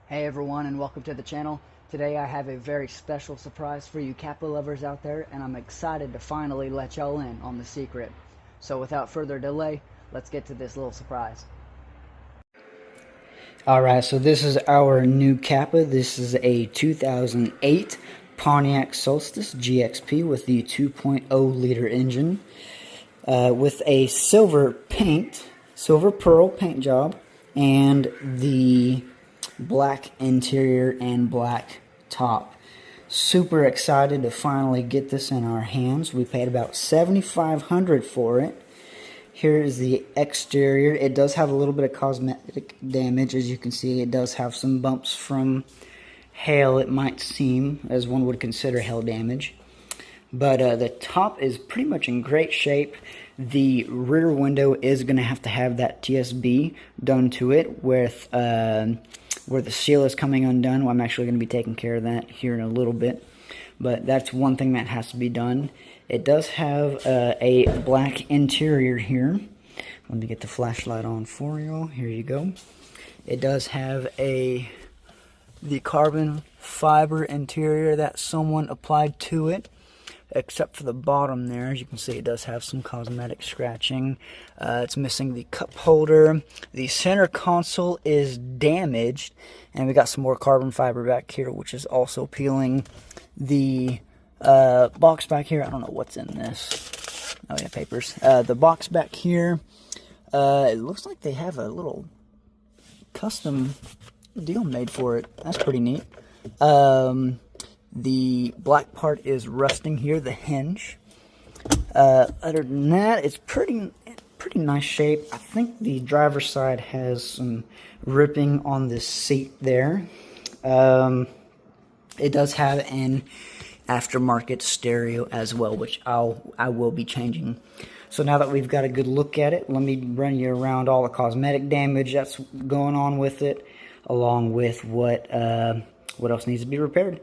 Hey everyone, and welcome to the channel. Today I have a very special surprise for you Kappa lovers out there, and I'm excited to finally let y'all in on the secret. So without further delay, let's get to this little surprise. Alright, so this is our new Kappa. This is a 2008 Pontiac Solstice GXP with the 2.0 liter engine with a silver pearl paint job, and the black interior and black top. Super excited to finally get this in our hands. We paid about $7,500 for it. Here is the exterior. It does have a little bit of cosmetic damage. As you can see, it does have some bumps from hail, it might seem, as one would consider hail damage. But the top is pretty much in great shape. The rear window is going to have that TSB done to it with where the seal is coming undone. Well, I'm actually going to be taking care of that here in a little bit. But that's one thing that has to be done. It does have a black interior here. Let me get the flashlight on for you. Here you go. It does have the carbon fiber interior that someone applied to it, except for the bottom there. As you can see, it does have some cosmetic scratching. It's missing the cup holder. The center console is damaged, and we got some more carbon fiber back here, which is also peeling. The box back here, I don't know what's in this. Oh yeah, papers. The box back here, it looks like they have a little custom deal made for it. That's pretty neat. The black part is rusting here, the hinge. Other than that, it's pretty nice shape. I think the driver's side has some ripping on the seat there. It does have an aftermarket stereo as well, which I will be changing. So now that we've got a good look at it, let me run you around all the cosmetic damage that's going on with it, along with what else needs to be repaired.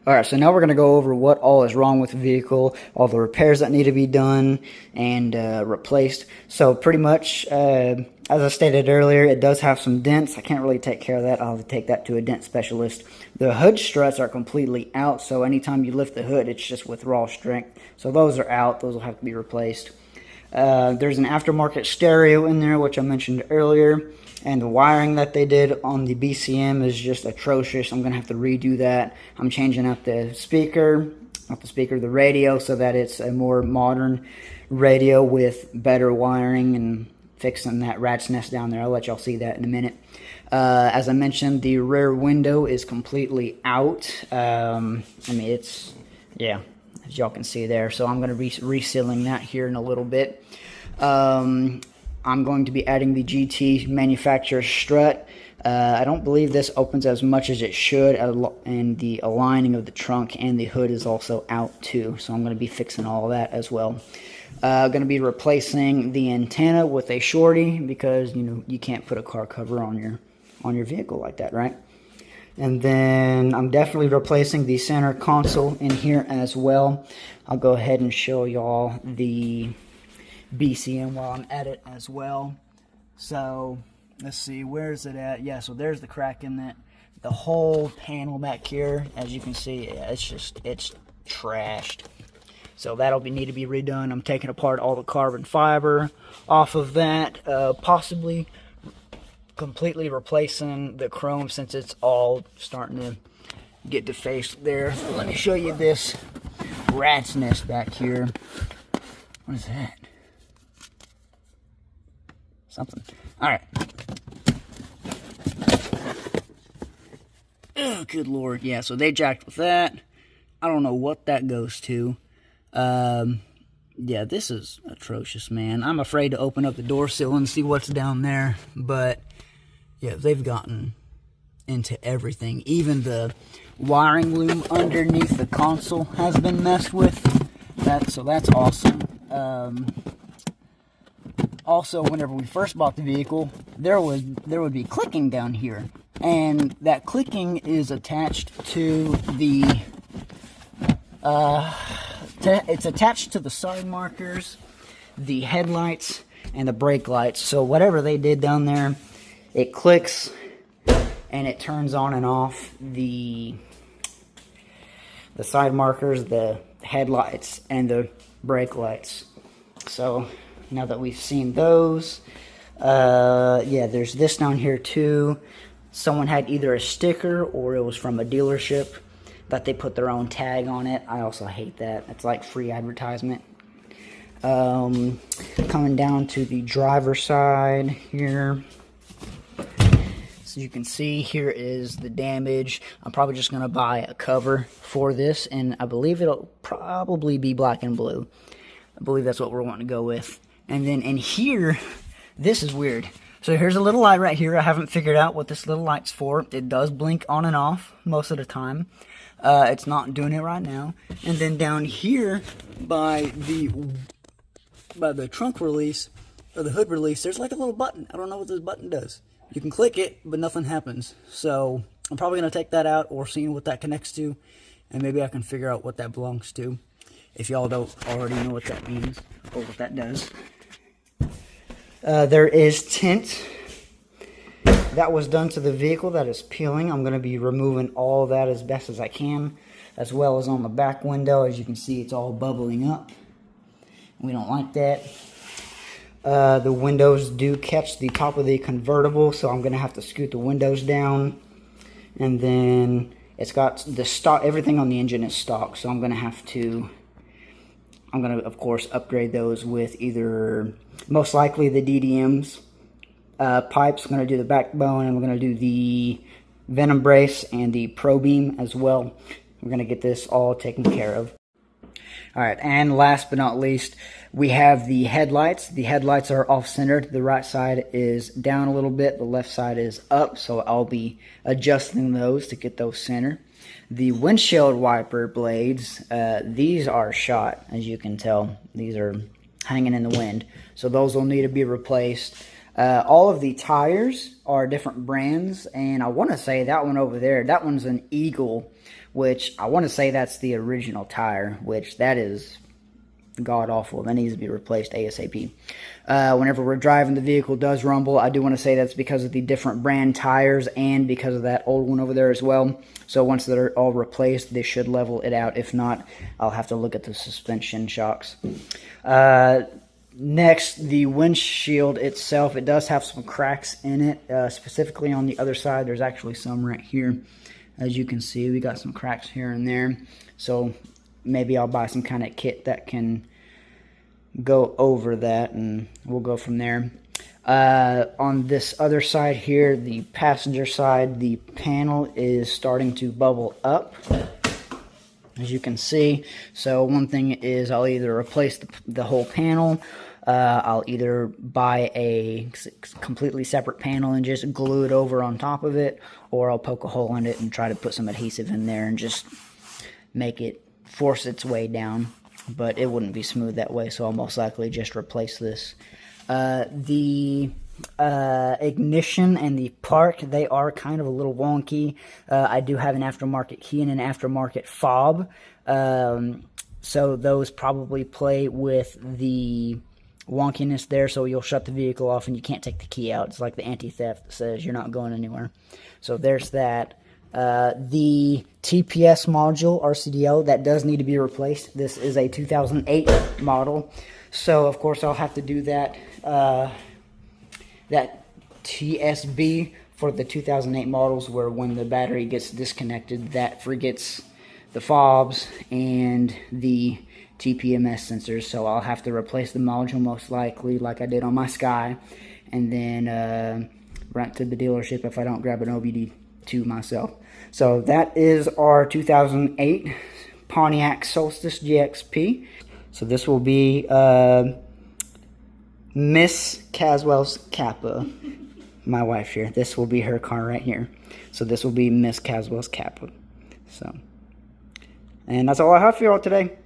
Alright, so now we're going to go over what all is wrong with the vehicle, all the repairs that need to be done and replaced. So pretty much, as I stated earlier, it does have some dents. I can't really take care of that. I'll have to take that to a dent specialist. The hood struts are completely out, so anytime you lift the hood, it's just with raw strength. So those are out. Those will have to be replaced. There's an aftermarket stereo in there, which I mentioned earlier. And the wiring that they did on the BCM is just atrocious. I'm going to have to redo that. I'm changing out the speaker, the radio, so that it's a more modern radio with better wiring, and fixing that rat's nest down there. I'll let y'all see that in a minute. As I mentioned, the rear window is completely out. I mean, it's, yeah, as y'all can see there. So I'm going to be resealing that here in a little bit. I'm going to be adding the GT manufacturer strut. I don't believe this opens as much as it should, and the aligning of the trunk and the hood is also out too. So I'm going to be fixing all that as well. Going to be replacing the antenna with a shorty, because you can't put a car cover on your vehicle like that, right? And then I'm definitely replacing the center console in here as well. I'll go ahead and show y'all the BCM while I'm at it as well. So let's see, where is it at? Yeah, so there's the crack in that. The whole panel back here, as you can see, yeah, it's trashed. So that'll need to be redone. I'm taking apart all the carbon fiber off of that, possibly completely replacing the chrome, since it's all starting to get defaced there. So let me show you this rat's nest back here. What is that? Something. Alright. Oh, good lord. Yeah, so they jacked with that. I don't know what that goes to. Yeah, this is atrocious, man. I'm afraid to open up the door sill and see what's down there. But, yeah, they've gotten into everything. Even the wiring loom underneath the console has been messed with. So that's awesome. Also, whenever we first bought the vehicle, there would be clicking down here, and that clicking is attached to the it's attached to the side markers, the headlights, and the brake lights. So whatever they did down there, it clicks and it turns on and off the side markers, the headlights, and the brake lights. So now that we've seen those, yeah, there's this down here too. Someone had either a sticker or it was from a dealership that they put their own tag on it. I also hate that. It's like free advertisement. Coming down to the driver's side here. So you can see here is the damage. I'm probably just going to buy a cover for this, and I believe it'll probably be black and blue. I believe that's what we're wanting to go with. And then in here, this is weird. So here's a little light right here. I haven't figured out what this little light's for. It does blink on and off most of the time. It's not doing it right now. And then down here by the trunk release, or the hood release, there's like a little button. I don't know what this button does. You can click it, but nothing happens. So I'm probably going to take that out or see what that connects to, and maybe I can figure out what that belongs to, if y'all don't already know what that means or what that does. There is tint that was done to the vehicle that is peeling. I'm going to be removing all that as best as I can, as well as on the back window. As you can see, it's all bubbling up. We don't like that. The windows do catch the top of the convertible, so I'm going to have to scoot the windows down. And then it's got the stock, everything on the engine is stock, so I'm going to, of course, upgrade those with either, most likely, the DDMs. Pipes, I'm going to do the backbone, and we're going to do the Venom brace and the Pro Beam as well. We're going to get this all taken care of. Alright, and last but not least, we have the headlights. The headlights are off-centered. The right side is down a little bit. The left side is up, so I'll be adjusting those to get those center. The windshield wiper blades, these are shot, as you can tell. These are hanging in the wind, so those will need to be replaced. All of the tires are different brands, and I want to say that one over there, that one's an Eagle, which I want to say that's the original tire, which that is god-awful. That needs to be replaced ASAP. Whenever we're driving, the vehicle does rumble. I do want to say that's because of the different brand tires and because of that old one over there as well. So once they're all replaced, they should level it out. If not, I'll have to look at the suspension shocks. Next, the windshield itself, it does have some cracks in it, specifically on the other side. There's actually some right here. As you can see, we got some cracks here and there. So maybe I'll buy some kind of kit that can go over that, and we'll go from there. On this other side here, the passenger side, the panel is starting to bubble up, as you can see. So one thing is I'll either replace the whole panel. I'll either buy a completely separate panel and just glue it over on top of it, or I'll poke a hole in it and try to put some adhesive in there and just make it force its way down. But it wouldn't be smooth that way, so I'll most likely just replace this. The ignition and the park, they are kind of a little wonky. I do have an aftermarket key and an aftermarket fob, so those probably play with the wonkiness there. So you'll shut the vehicle off and you can't take the key out. It's like the anti-theft that says you're not going anywhere. So there's that. The TPS module, RCDO, that does need to be replaced. This is a 2008 model, so of course I'll have to do that. That TSB for the 2008 models, where when the battery gets disconnected, that forgets the fobs and the TPMS sensors. So I'll have to replace the module most likely, like I did on my Sky, and then run to the dealership if I don't grab an OBD2 myself. So that is our 2008 Pontiac Solstice GXP. So this will be Miss Kaswell's Kappa, my wife here. This will be her car right here. So this will be Miss Kaswell's Kappa. So, and that's all I have for you all today.